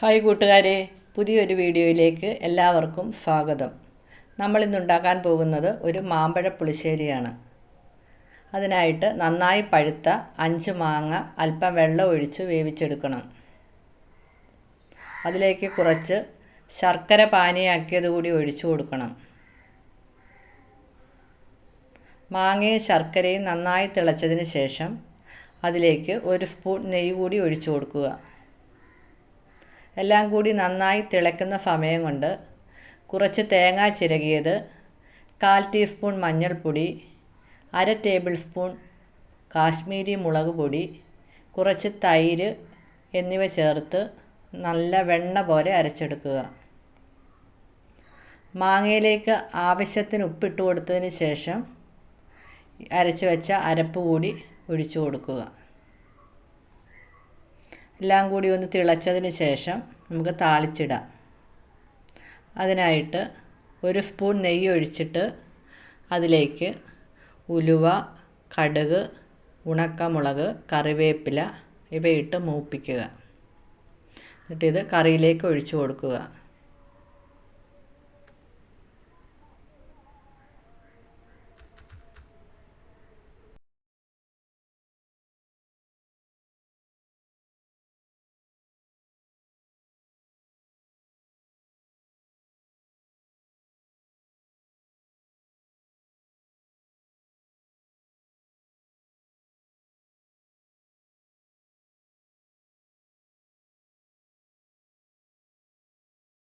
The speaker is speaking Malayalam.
ഹായ് കൂട്ടുകാരെ, പുതിയൊരു വീഡിയോയിലേക്ക് എല്ലാവർക്കും സ്വാഗതം. നമ്മളിന്ന് ഉണ്ടാക്കാൻ പോകുന്നത് ഒരു മാമ്പഴ പുളിശ്ശേരിയാണ്. അതിനായിട്ട് നന്നായി പഴുത്ത 5 മാങ്ങ അല്പം വെള്ളം ഒഴിച്ച് വേവിച്ചെടുക്കണം. അതിലേക്ക് കുറച്ച് ശർക്കര പാനിയാക്കിയത് കൂടി ഒഴിച്ചു കൊടുക്കണം. മാങ്ങയും ശർക്കരയും നന്നായി തിളച്ചതിന് ശേഷം അതിലേക്ക് 1 സ്പൂൺ നെയ്യ് കൂടി ഒഴിച്ചു കൊടുക്കുക. എല്ലാം കൂടി നന്നായി തിളയ്ക്കുന്ന സമയം കൊണ്ട് കുറച്ച് തേങ്ങ ചിരകിയത്, 1/4 ടീസ്പൂൺ മഞ്ഞൾപ്പൊടി, 1/2 ടേബിൾ സ്പൂൺ കാശ്മീരി മുളക് പൊടി, കുറച്ച് തൈര് എന്നിവ ചേർത്ത് നല്ല വെണ്ണ പോലെ അരച്ചെടുക്കുക. മാങ്ങയിലേക്ക് ആവശ്യത്തിന് ഉപ്പിട്ട് കൊടുത്തതിന് ശേഷം അരച്ച് വെച്ച അരപ്പ് കൂടി ഒഴിച്ചു കൊടുക്കുക. എല്ലാം കൂടി ഒന്ന് തിളച്ചതിന് ശേഷം നമുക്ക് താളിച്ചിടാം. അതിനായിട്ട് 1 സ്പൂൺ നെയ്യ് ഒഴിച്ചിട്ട് അതിലേക്ക് ഉലുവ, കടുക്, ഉണക്കമുളക്, കറിവേപ്പില ഇവയിട്ട് മൂപ്പിക്കുക. എന്നിട്ടിത് കറിയിലേക്ക് ഒഴിച്ചു കൊടുക്കുക.